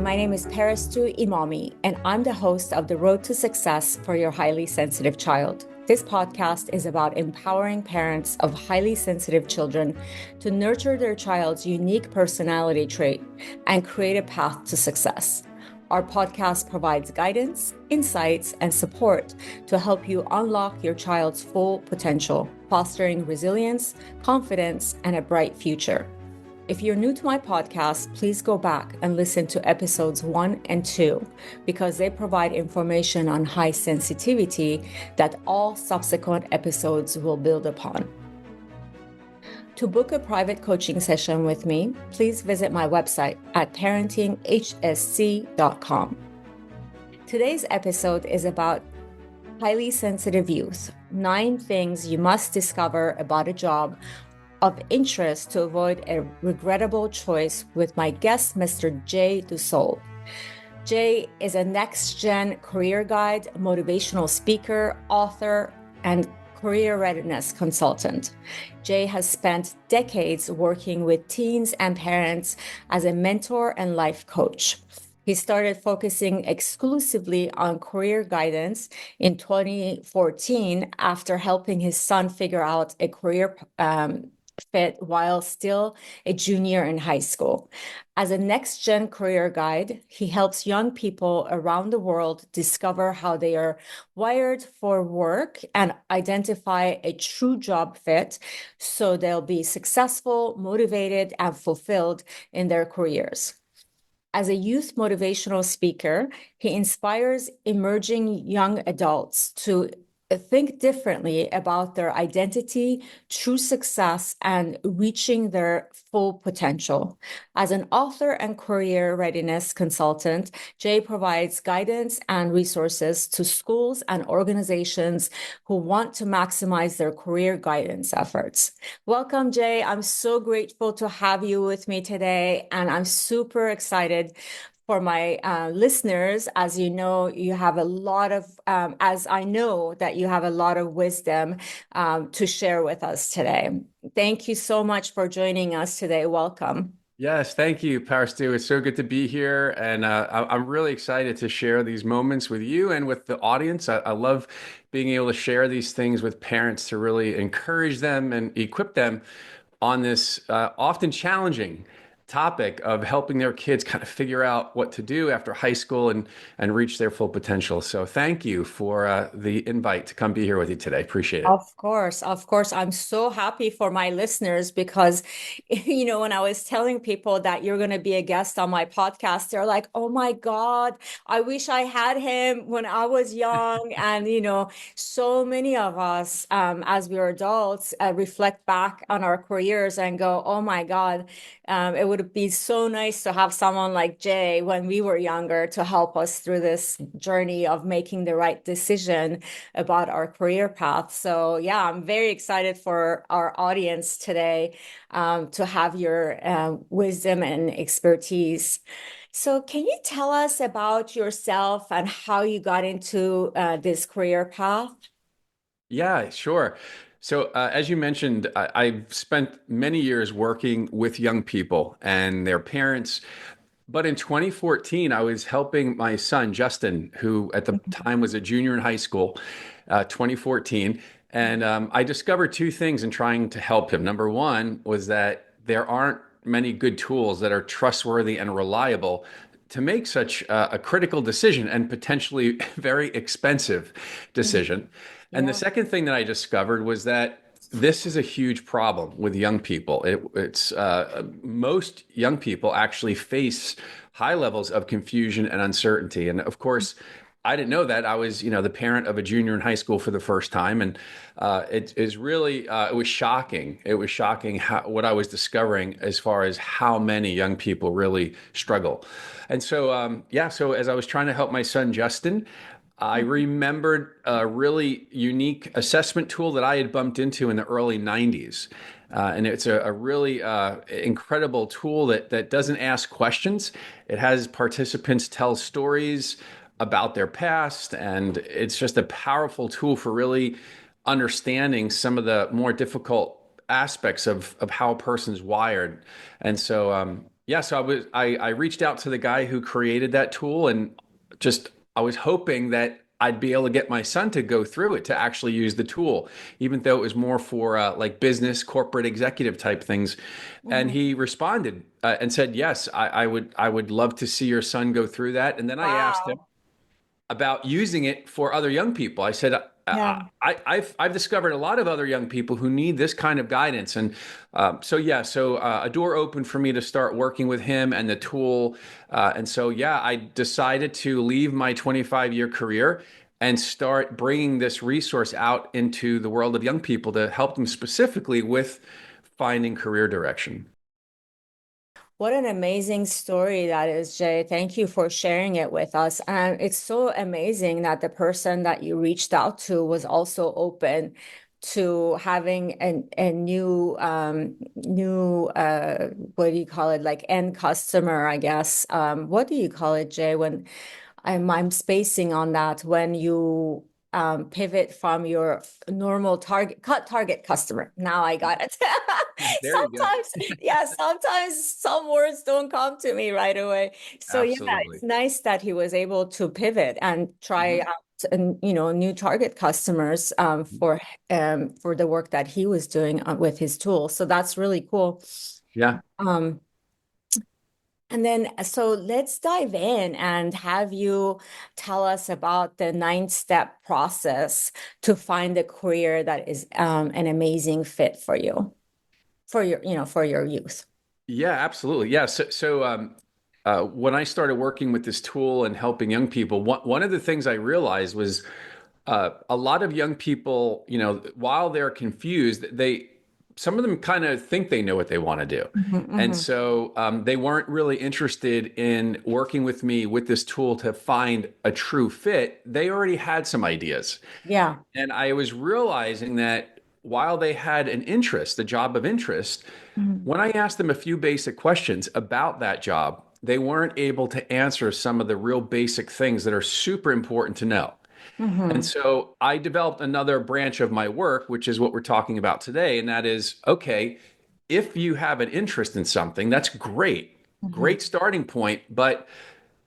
my name is Parastu Imami, and I'm the host of The Road to Success for Your Highly Sensitive Child. This podcast is about empowering parents of highly sensitive children to nurture their child's unique personality trait and create a path to success. Our podcast provides guidance, insights, and support to help you unlock your child's full potential, fostering resilience, confidence, and a bright future. If you're new to my podcast, please go back and listen to episodes 1 and 2 because they provide information on high sensitivity that all subsequent episodes will build upon. To book a private coaching session with me, please visit my website at parentinghsc.com. Today's episode is about highly sensitive youth, 9 things you must discover about a job of interest to avoid a regrettable choice with my guest, Mr. Jay DuSold. Jay is a next-gen career guide, motivational speaker, author, and career readiness consultant. Jay has spent decades working with teens and parents as a mentor and life coach. He started focusing exclusively on career guidance in 2014 after helping his son figure out a career fit while still a junior in high school. As a next-gen career guide, he helps young people around the world discover how they are wired for work and identify a true job fit so they'll be successful, motivated, and fulfilled in their careers. As a youth motivational speaker, he inspires emerging young adults to think differently about their identity, true success, and reaching their full potential. As an author and career readiness consultant, Jay provides guidance and resources to schools and organizations who want to maximize their career guidance efforts. Welcome, Jay. I'm so grateful to have you with me today, and I'm super excited for my listeners. As you know, you have a lot of, as I know that you have a lot of wisdom to share with us today. Thank you so much for joining us today. Welcome. Yes, thank you, Parastu. It's so good to be here. And I'm really excited to share these moments with you and with the audience. I love being able to share these things with parents to really encourage them and equip them on this often challenging topic of helping their kids kind of figure out what to do after high school and reach their full potential. So thank you for the invite to come be here with you today. Appreciate it. Of course, of course. I'm so happy for my listeners because, when I was telling people that you're going to be a guest on my podcast, they're like, oh my God, I wish I had him when I was young. And, so many of us, as we're adults, reflect back on our careers and go, oh my God, it would be so nice to have someone like Jay when we were younger to help us through this journey of making the right decision about our career path. So yeah, I'm very excited for our audience today to have your wisdom and expertise. So can you tell us about yourself and how you got into this career path? Yeah, sure. So, as you mentioned, I've spent many years working with young people and their parents. But in 2014, I was helping my son, Justin, who at the time was a junior in high school, 2014. And I discovered 2 things in trying to help him. Number one was that there aren't many good tools that are trustworthy and reliable to make such a critical decision and potentially very expensive decision. And the Yeah. second thing that I discovered was that this is a huge problem with young people. It's most young people actually face high levels of confusion and uncertainty. And of course, I didn't know that. I was, the parent of a junior in high school for the first time, and it is really it was shocking. It was shocking what I was discovering as far as how many young people really struggle. And so, so as I was trying to help my son Justin, I remembered a really unique assessment tool that I had bumped into in the early 90s. And it's a really incredible tool that doesn't ask questions. It has participants tell stories about their past, and it's just a powerful tool for really understanding some of the more difficult aspects of how a person's wired. And so, Yeah, so I reached out to the guy who created that tool, and just I was hoping that I'd be able to get my son to go through it to actually use the tool, even though it was more for like business, corporate executive type things. And Mhm. he responded and said, "Yes, I would love to see your son go through that." And then I asked him Wow. about using it for other young people. I said, Yeah. I've discovered a lot of other young people who need this kind of guidance, and so a door opened for me to start working with him and the tool, and so yeah, I decided to leave my 25-year career and start bringing this resource out into the world of young people to help them specifically with finding career direction. What an amazing story that is, Jay. Thank you for sharing it with us. And it's so amazing that the person that you reached out to was also open to having a new what do you call it, like end customer, I guess. What do you call it, Jay, when I'm spacing on that, when you pivot from your normal target customer. Now I got it. There you go. Sometimes, yeah, sometimes some words don't come to me right away. So yeah, it's Absolutely. nice that he was able to pivot and try Mhm. out, new target customers for the work that he was doing with his tool. So that's really cool. Yeah. Um, and then, so let's dive in and have you tell us about the 9-step process to find a career that is an amazing fit for you, for your youth. Yeah, absolutely. Yeah. So, when I started working with this tool and helping young people, one of the things I realized was a lot of young people, while they're confused, some of them kind of think they know what they want to do. Mhm, And mhm. so they weren't really interested in working with me with this tool to find a true fit. They already had some ideas. Yeah. And I was realizing that while they had an interest, the job of interest, Mhm. when I asked them a few basic questions about that job, they weren't able to answer some of the real basic things that are super important to know. And Mhm. so I developed another branch of my work, which is what we're talking about today. And that is, okay, if you have an interest in something, that's great, Mhm. great starting point, but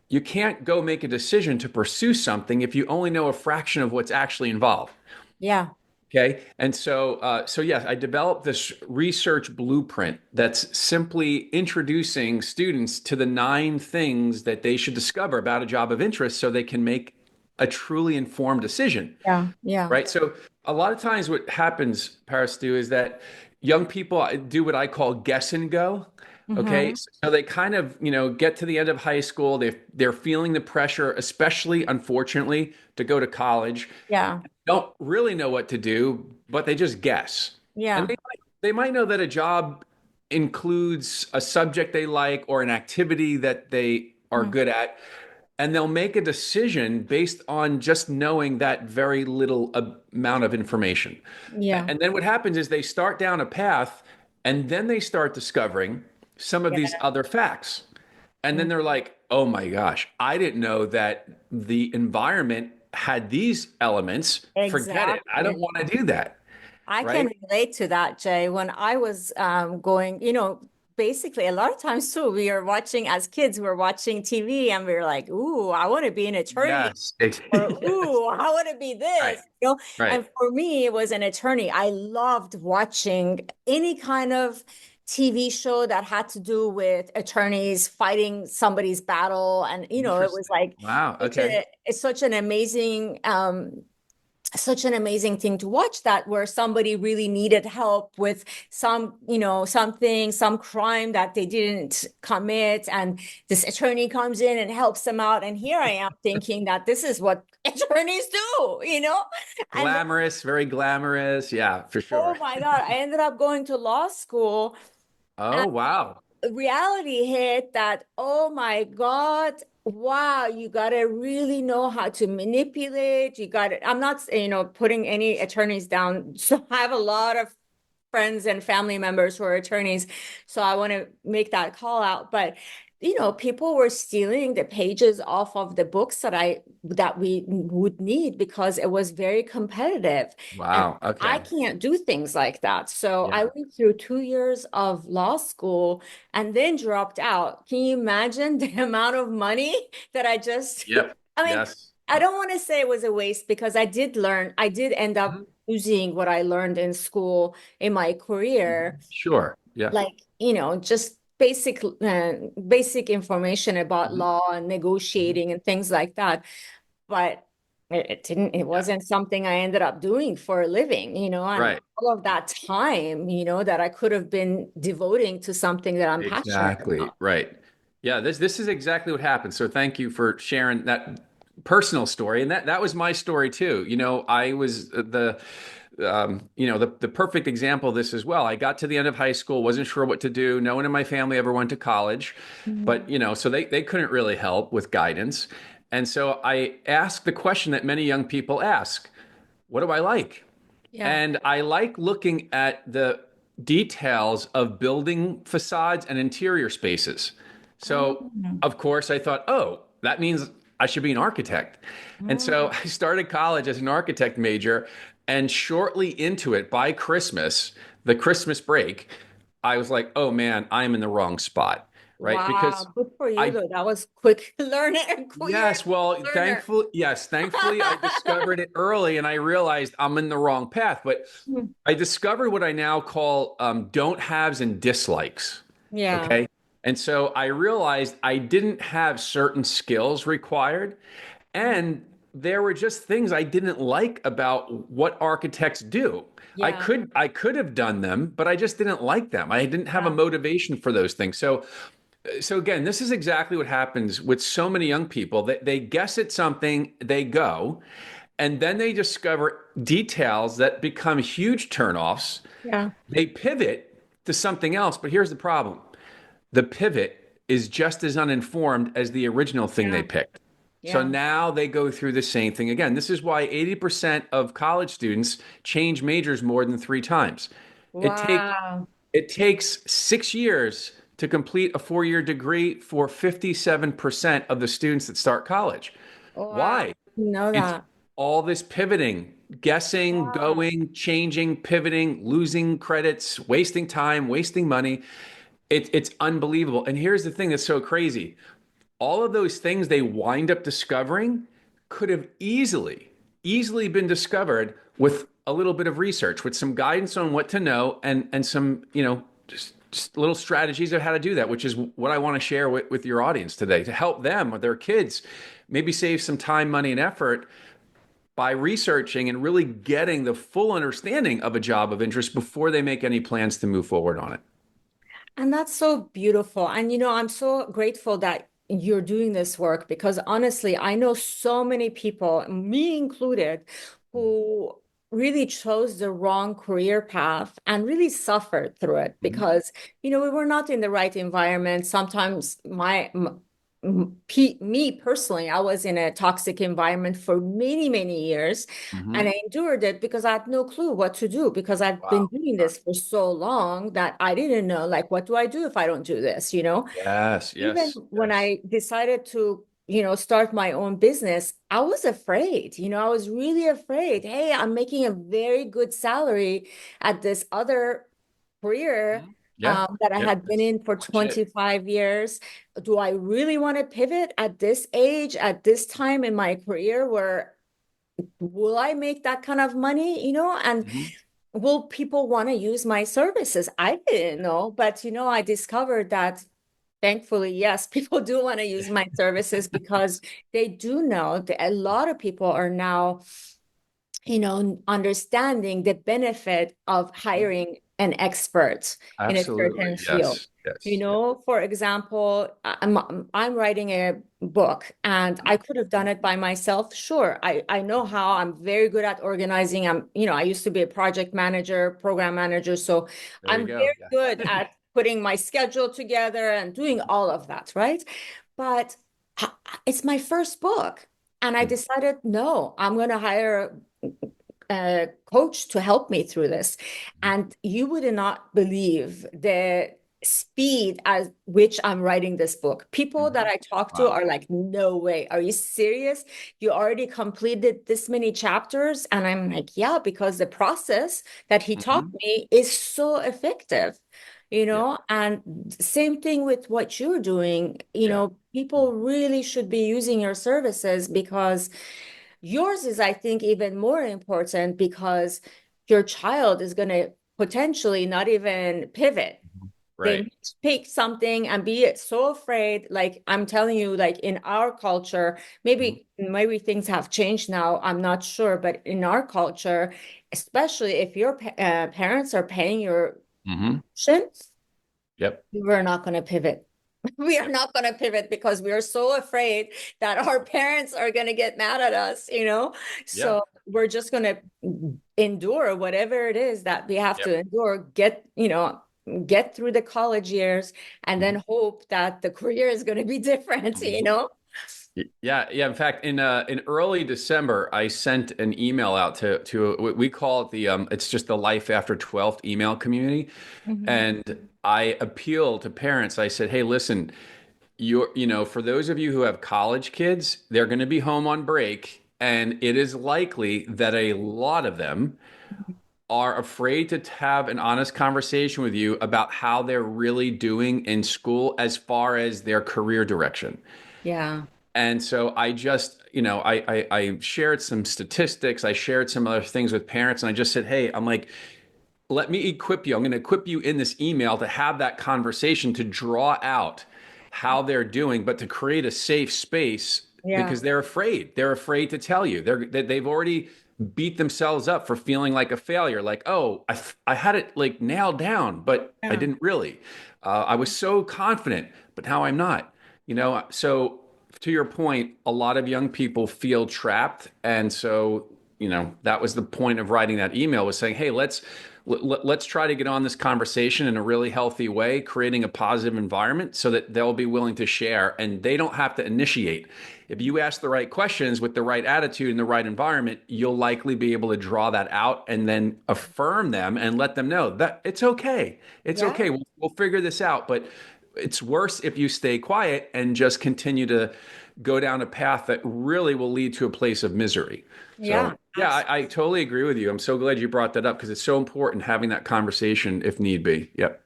you can't go make a decision to pursue something if you only know a fraction of what's actually involved. Yeah. Okay. And so yes, I developed this research blueprint that's simply introducing students to the 9 things that they should discover about a job of interest so they can make a truly informed decision. Yeah. Yeah. Right. So a lot of times what happens, Paris, is that young people do what I call guess and go. Okay. Mhm. So they kind of, get to the end of high school. They're feeling the pressure, especially unfortunately, to go to college. Yeah. Don't really know what to do, but they just guess. And Yeah. they might know that a job includes a subject they like or an activity that they are Mhm. good at, and they'll make a decision based on just knowing that very little amount of information. Yeah. And then what happens is they start down a path, and then they start discovering some of these Yeah. other facts. And then they're like, oh my gosh, I didn't know that the environment had these elements. Forget it. I Exactly. don't want to do that. I Right? can relate to that, Jay. When I was going, basically a lot of times too, we are watching as kids, we're watching TV and we're like, ooh, I want to be an attorney, Yes. or Yes. ooh, I want to be Right. this. Right. And for me, it was an attorney. I loved watching any kind of TV show that had to do with attorneys fighting somebody's battle. And, it was Interesting. like Wow. Okay. it's such an amazing thing to watch, that where somebody really needed help with some crime that they didn't commit, and this attorney comes in and helps them out. And here I am thinking that this is what attorneys do. And Glamorous, very glamorous. Yeah, for oh sure. my God, I ended up going to law school. Oh, wow. Reality hit that, oh my God, wow, you got to really know how to manipulate. You got to, I'm not, putting any attorneys down. So I have a lot of friends and family members who are attorneys. So I want to make that call out. But people were stealing the pages off of the books that we would need because it was very competitive. And Wow. I Okay. can't do things like that. So I Yeah. went through 2 years of law school and then dropped out. Can you imagine the amount of money that I just, Yep. I mean, Yes. I don't want to say it was a waste because I did end up Mhm. using what I learned in school in my career, Sure. Yeah. like, just basic information about Mhm. law and Mhm. negotiating and things like that. But it Yeah. wasn't something I ended up doing for a living, and Right. all of that time, that I could have been devoting to something that I'm passionate Exactly. about. Right. Yeah, this is exactly what happened. So thank you for sharing that personal story. And that was my story too. I was the perfect example of this as well. I got to the end of high school, wasn't sure what to do. No one in my family ever went to college, but Mhm. so they couldn't really help with guidance. And so I asked the question that many young people ask, what do I like? Yeah. And I like looking at the details of building facades and interior spaces. So, Mm. of course, I thought, oh, that means I should be an architect. And so Mm. I started college as an architect major. And shortly into it, by Christmas, the Christmas break, I was like, oh man, I'm in the wrong spot, right? Because Wow, good for you I though. That was quick learner. You're a Yes, well, quick learner. thankfully I discovered it early and I realized I'm in the wrong path. But I discovered what I now call don't haves and dislikes. Yeah. Okay. And so I realized I didn't have certain skills required. And there were just things I didn't like about what architects do. Yeah. I could have done them, but I just didn't like them. I didn't have a Yeah. motivation for those things. So again, this is exactly what happens with so many young people that they guess at something, they go, and then they discover details that become huge turnoffs. Yeah. They pivot to something else, but here's the problem. The pivot is just as uninformed as the original thing they Yeah. picked. So Yeah. now they go through the same thing again. This is why 80% of college students change majors more than 3 times. It takes Wow. it takes 6 years to complete a 4 year degree for 57% of the students that start college. Wow. Why? Know It's that. all this pivoting, guessing, Yeah. going, changing, pivoting, losing credits, wasting time, wasting money. It's unbelievable. And here's the thing that's so crazy, all of those things they wind up discovering could have easily been discovered with a little bit of research, with some guidance on what to know and some, just little strategies of how to do that, which is what I want to share with your audience today to help them or their kids maybe save some time, money, and effort by researching and really getting the full understanding of a job of interest before they make any plans to move forward on it. And that's so beautiful. And I'm so grateful that you're doing this work because honestly, I know so many people, me included, who really chose the wrong career path and really suffered through it Mhm. because, we were not in the right environment. Sometimes me personally, I was in a toxic environment for many, many years. And Mhm. I endured it because I had no clue what to do because I've been Wow. doing this for so long that I didn't know, like, what do I do if I don't do this, Yes, Even yes, when yes. I decided to, start my own business, I was afraid, I was really afraid. Hey, I'm making a very good salary at this other career Mhm. Yeah, that I yeah, had been that's in for legit. 25 years. Do I really want to pivot at this age, at this time in my career where will I make that kind of money, and Mhm. will people want to use my services? I didn't know, but I discovered that thankfully, yes, people do want to use my services because they do know that a lot of people are now understanding the benefit of hiring an expert in a Absolutely. certain field. Yes, yes, yes. For example, I'm writing a book and I could have done it by myself. Sure, I know how. I'm very good at organizing. I used to be a project manager, program manager, so There you I'm go. very good at putting my schedule together and doing all of that, right? But it's my first book. And I Yeah. decided, no, I'm going to hire coach to help me through this. And you would not believe the speed at which I'm writing this book. People that Mhm. I talk to Wow. are like, no way. Are you serious? You already completed this many chapters? And I'm like, yeah, because the process that he taught Mhm. me is so effective, Yeah. and same thing with what you're doing. Yeah. People really should be using your services because yours is, I think, even more important because your child is going to potentially not even pivot. They Right. might pick something and be so afraid. Like I'm telling you, like in our culture, Mhm. maybe things have changed now. I'm not sure, but in our culture, especially if your parents are paying your Mhm. tuition, Yep. we're not going to pivot. We are not going to pivot because we are so afraid that our parents are going to get mad at us. Yeah. So we're just going to endure whatever it is that we have Yep. to endure, get through the college years and Mhm. then hope that the career is going to be different, you Mhm. know? Yeah, yeah. In fact, in early December, I sent an email out to what we call it it's just the Life After 12th email community, Mhm. and I appeal to parents. I said, "Hey, listen, for those of you who have college kids, they're going to be home on break, and it is likely that a lot of them are afraid to have an honest conversation with you about how they're really doing in school as far as their career direction." Yeah. And so I just, I shared some statistics, I shared some other things with parents, and I just said, hey, I'm like, let me equip you. I'm going to equip you in this email to have that conversation to draw out how they're doing, but to create a safe space Yeah. because they're afraid. They're afraid to tell you. They've already beat themselves up for feeling like a failure. Like, oh, I had it like nailed down, but I Yeah. didn't really. I was so confident, but now I'm not. So to your point, a lot of young people feel trapped, and so that was the point of writing that email, was saying, hey, let's try to get on this conversation in a really healthy way, creating a positive environment so that they'll be willing to share and they don't have to initiate. If you ask the right questions with the right attitude and the right environment, you'll likely be able to draw that out and then affirm them and let them know that it's okay. It's Yeah. okay. We'll figure this out. But it's worse if you stay quiet and just continue to go down a path that really will lead to a place of misery. Yeah. So, yeah, I totally agree with you. I'm so glad you brought that up because it's so important having that conversation if need be. Yep.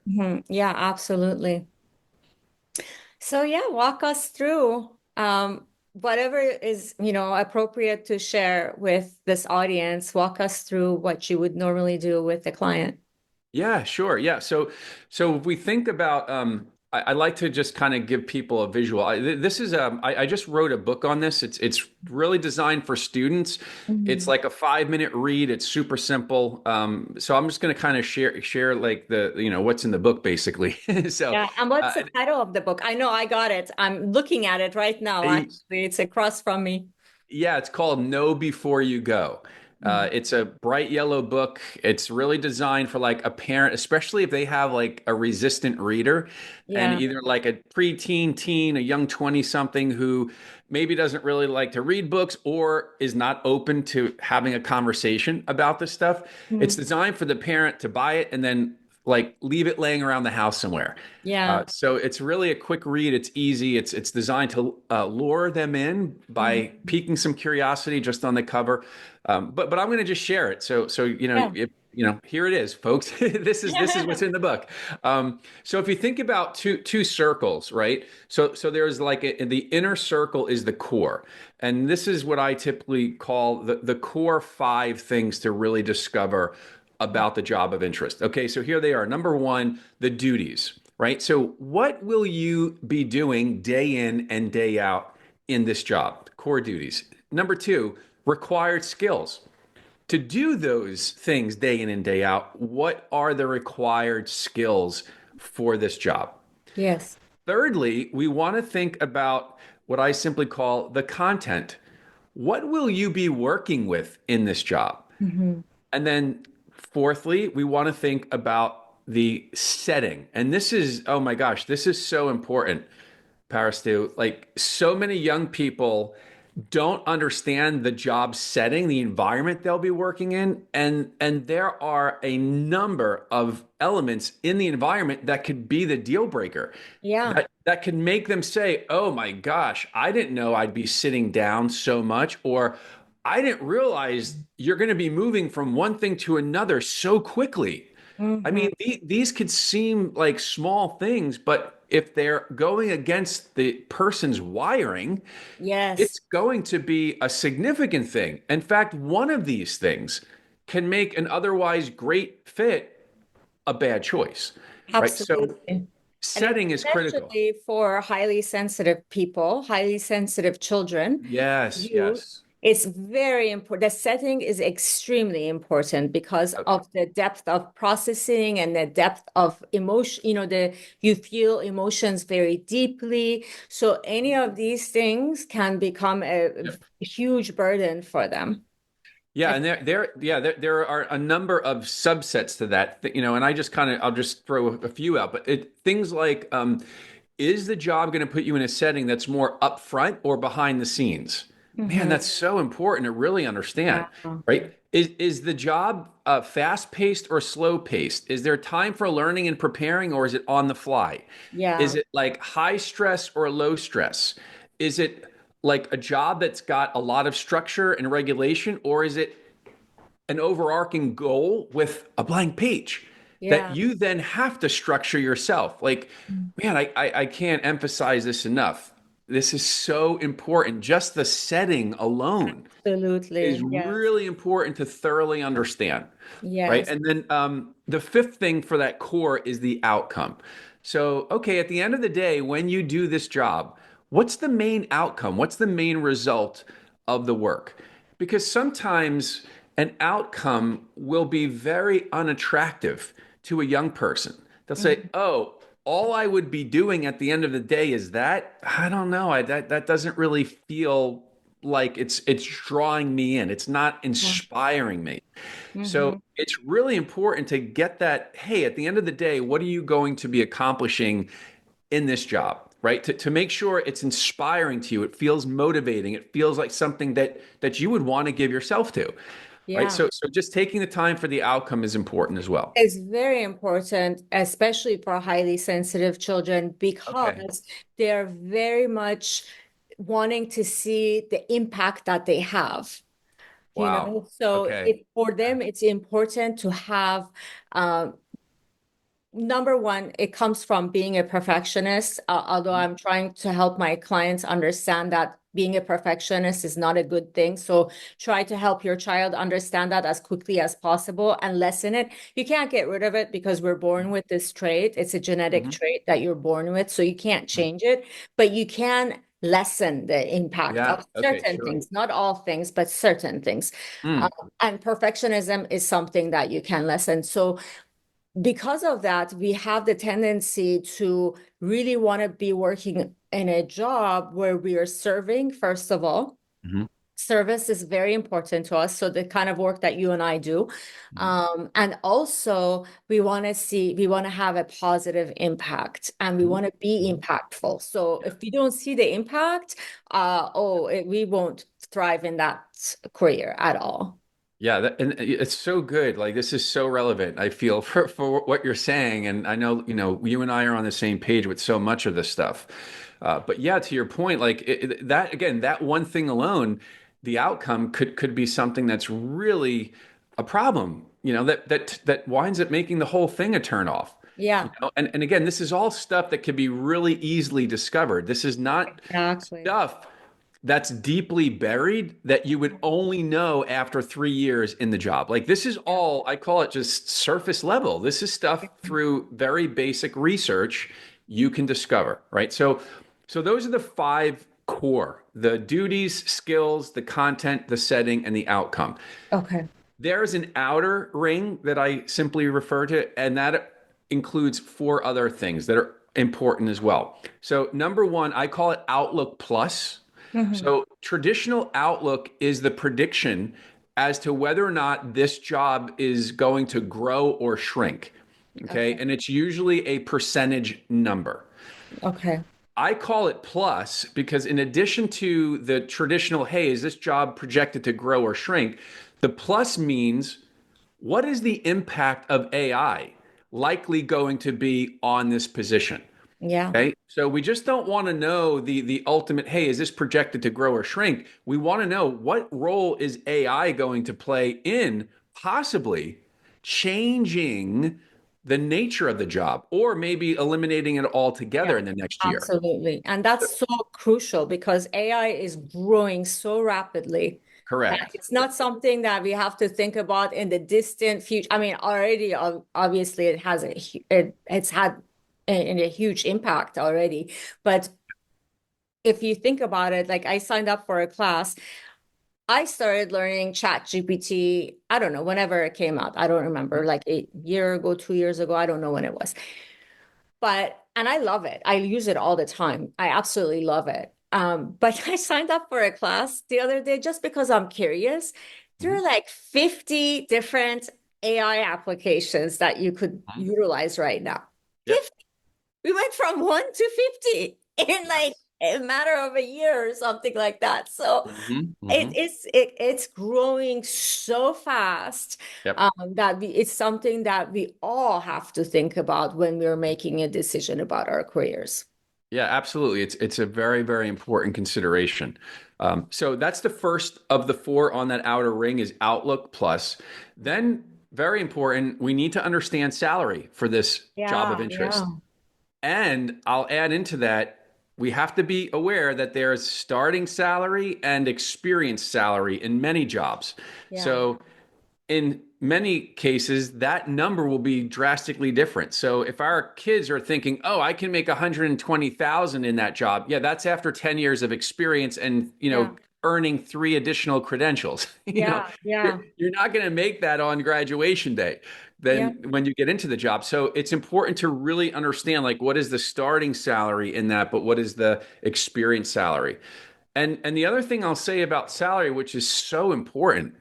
Yeah, absolutely. So yeah, walk us through whatever is, appropriate to share with this audience. Walk us through what you would normally do with the client. Yeah, sure. Yeah. So if we think about, I like to just kind of give people a visual. This is, I just wrote a book on this. It's really designed for students. It's Mhm. like a 5-minute read. It's super simple. So I'm just going to kind of share like what's in the book basically. So, Yeah, and what's uh, the title of the book? I know I got it. I'm looking at it right now, actually. It's across from me. Yeah, it's called Know Before You Go. Mhm. It's a bright yellow book. It's really designed for like a parent, especially if they have like a resistant reader and Yeah. either like a preteen, teen, a young 20 something who maybe doesn't really like to read books or is not open to having a conversation about this stuff. It's Mhm. designed for the parent to buy it and then like leave it laying around the house somewhere. Yeah. So it's really a quick read. It's easy. It's designed to lure them in by Mhm. piquing some curiosity just on the cover. But I'm going to just share it. So Yeah. here it is, folks. This is what's in the book. So if you think about two circles, right? So there's like the inner circle is the core, and this is what I typically call the core 5 things to really discover about the job of interest. Okay, so here they are. Number one, the duties, right? So, what will you be doing day in and day out in this job? Core duties. Number two, required skills. To do those things day in and day out, what are the required skills for this job? Yes. Thirdly, we want to think about what I simply call the content. What will you be working with in this job? Mhm. And then fourthly, we want to think about the setting. And this is, oh my gosh, this is so important, Paris, too. Like so many young people don't understand the job setting, the environment they'll be working in, and there are a number of elements in the environment that could be the deal breaker. Yeah. That could make them say, "Oh my gosh, I didn't know I'd be sitting down so much," or "I didn't realize you're going to be moving from one thing to another so quickly." I Hmm. mean, these could seem like small things, but if they're going against the person's wiring, Yes, it's going to be a significant thing. In fact, one of these things can make an otherwise great fit a bad choice, right? So absolutely. And setting is critical. especially for highly sensitive people, highly sensitive children, Yes, youth, yes. it's very important. The setting is extremely important because Okay. of the depth of processing and the depth of emotion, you feel emotions very deeply. So any of these things can become a Yep. huge burden for them. Yeah, And and there are a number of subsets to that, and I'll just throw a few out, but things like, is the job going to put you in a setting that's more upfront or behind the scenes? Man, Mhm. that's so important to really understand, Yeah. right? Is the job fast paced or slow paced? Is there time for learning and preparing, or is it on the fly? Is Yeah. it like high stress or low stress? Is it like a job that's got a lot of structure and regulation, or is it an overarching goal with a blank page that Yeah. you then have to structure yourself? Like, man, I can't emphasize this enough. This is so important. Just the setting alone is Absolutely. Yes. really important to thoroughly understand, right? Yes. And then the fifth thing for that core is the outcome. So, okay, at the end of the day, when you do this job, what's the main outcome? What's the main result of the work? Because sometimes an outcome will be very unattractive to a young person. They'll say, Mhm. "Oh, all I would be doing at the end of the day is that." I don't know. That doesn't really feel like it's drawing me in. It's not inspiring me. So Mhm. it's really important to get that, hey, at the end of the day, what are you going to be accomplishing in this job, right? To make sure it's inspiring to you, it feels motivating, it feels like something that you would want to give yourself to, right? Yeah. So just taking the time for the outcome is important as well. It's very important, especially for highly sensitive children, Okay. because they're very much wanting to see the impact that they have. Wow. So Okay. for them, it's important to have um, number one, it comes from being a perfectionist, although I'm trying to help my clients understand that being a perfectionist is not a good thing. So try to help your child understand that as quickly as possible and lessen it. You can't get rid of it because we're born with this trait. It's a genetic Mhm. trait that you're born with, so you can't change it, but you can lessen the impact Yeah. of Okay. certain Sure. things, not all things, but certain things. Mm. And perfectionism is something that you can lessen. So because of that, we have the tendency to really want to be working in a job where we are serving, first of all. Mhm. Service is very important to us. So the kind of work that you and I do. Mhm. And also we want to have a positive impact and we Mhm. want to be Mhm. impactful. So Yeah. if we don't see the impact, we won't thrive in that career at all. Yeah, and it's so good. Like this is so relevant, I feel, for what you're saying. And I know, you and I are on the same page with so much of this stuff. But yeah, to your point, like that again, that one thing alone, the outcome could be something that's really a problem, that winds up making the whole thing a turn off. Yeah, And again, this is all stuff that could be really easily discovered. This is not exactly. stuff that's deeply buried that you would only know after 3 years in the job. Like this is Yeah. all, I call it just surface level. This is stuff through very basic research you can discover, right? So those are the five core: the duties, skills, the content, the setting, and the outcome. Okay. There is an outer ring that I simply refer to, and that includes four other things that are important as well. So, number one, I call it Outlook Plus. Mhm. So, traditional Outlook is the prediction as to whether or not this job is going to grow or shrink. Okay. Okay. And it's usually a percentage number. Okay. I call it plus because in addition to the traditional, hey, is this job projected to grow or shrink? The plus means what is the impact of AI likely going to be on this position? Yeah. Okay. So we just don't want to know the ultimate, hey, is this projected to grow or shrink? We want to know what role is AI going to play in possibly changing the nature of the job or maybe eliminating it Yeah, altogether in the next year. absolutely. And that's so crucial because AI is growing so rapidly that Correct. it's not something that we have to think about in the distant future. I mean, already, obviously, it has it's had a huge impact already. But if you think about it, like I signed up for a class, I started learning Chat GPT, I don't know, whenever it came out. I don't remember, like a year ago, 2 years ago, I don't know when it was. And I love it. I use it all the time. I absolutely love it. But I signed up for a class the other day just because I'm curious. There Mhm. are like 50 different AI applications that you could utilize right now. Yep. 50. We went from one to 50 in like Yes. a matter of a year or something like that. So Hmm. it's growing so fast Yep. that it's something that we all have to think about when we're making a decision about our careers. Yeah, absolutely. It's a very, very important consideration. So that's the first of the four on that outer ring is Outlook Plus. Then, very important, we need to understand salary for this job Yeah, of yeah, interest. And I'll add into that, we have to be aware that there's starting salary and experienced salary in many jobs. yeah, So in many cases, that number will be drastically different. So if our kids are thinking, "Oh, I can make 120,000 in that job," yeah, that's after 10 years of experience and yeah, earning three additional credentials. yeah, yeah, You're not going to make that on graduation day. yeah, Then when you get into the job, so it's important to really understand like what is the starting salary in that, but what is the experience salary. And the other thing I'll say about salary, which is so important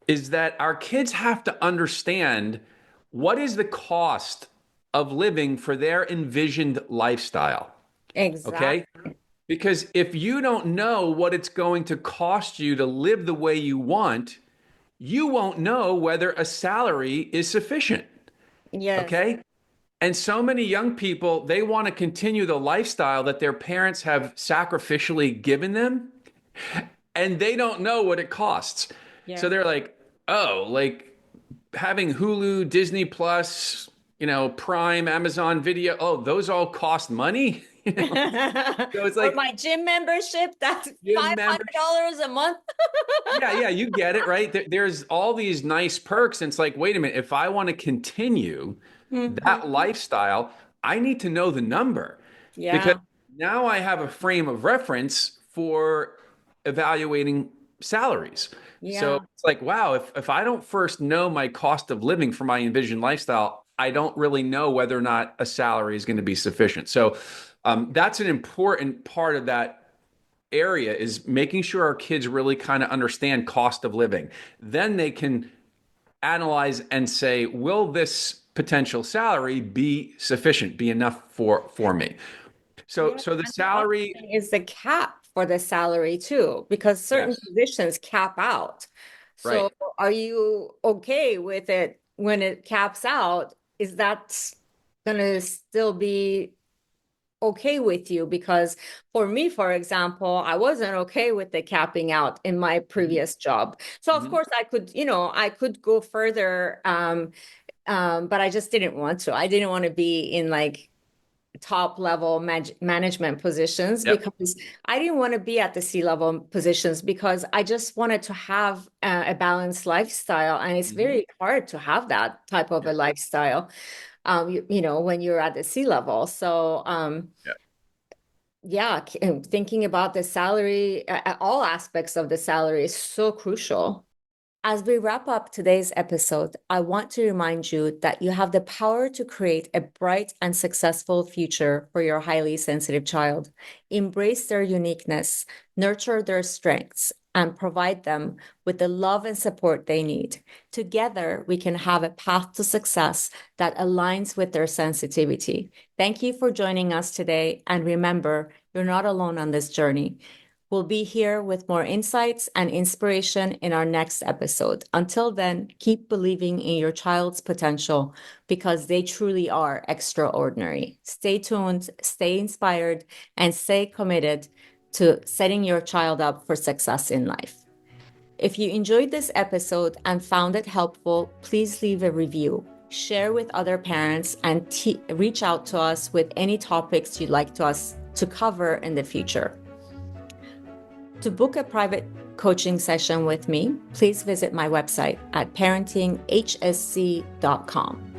is that our kids have to understand what is the cost of living for their envisioned lifestyle. Okay? exactly. Because if you don't know what it's going to cost you to live the way you want, you won't know whether a salary is sufficient. Yes. Okay? And so many young people, they want to continue the lifestyle that their parents have sacrificially given them and they don't know what it costs. So Yeah. they're like, oh, like having Hulu, Disney Plus, Prime, Amazon Video, oh, those all cost money. So it's Or like my gym membership, that's gym membership. $500 a month. Yeah, yeah, you get it, right? There's all these nice perks. And it's like, wait a minute, if I want to continue that Mhm. lifestyle, I need to know the number because Yeah, now I have a frame of reference for evaluating salaries. So yeah, it's like, wow, if I don't first know my cost of living for my envisioned lifestyle, I don't really know whether or not a salary is going to be sufficient. So that's an important part of that area is making sure our kids really kind of understand cost of living. Then they can analyze and say, will this potential salary be sufficient, be enough for me? So yeah. so the And the other salary, thing is the cap for the salary too, because certain yes, positions cap out. So right. are you okay with it when it caps out? Is that gonna still be okay with you? Because for me, for example, I wasn't okay with the capping out in my Mhm, previous job. So of mhm. course I could go further, but I just didn't want to. I didn't want to be in like top level management positions Yep. because I didn't want to be at the C-level positions because I just wanted to have a balanced lifestyle. And it's Mhm. very hard to have that type of a Yep. lifestyle, when you're at the C-level. So, Yep. yeah, thinking about the salary, all aspects of the salary is so crucial. As we wrap up today's episode, I want to remind you that you have the power to create a bright and successful future for your highly sensitive child. Embrace their uniqueness, nurture their strengths, and provide them with the love and support they need. Together, we can have a path to success that aligns with their sensitivity. Thank you for joining us today, and remember, you're not alone on this journey. We'll be here with more insights and inspiration in our next episode. Until then, keep believing in your child's potential because they truly are extraordinary. Stay tuned, stay inspired, and stay committed to setting your child up for success in life. If you enjoyed this episode and found it helpful, please leave a review, share with other parents, and reach out to us with any topics you'd like us to cover in the future. To book a private coaching session with me, please visit my website at parentinghsc.com.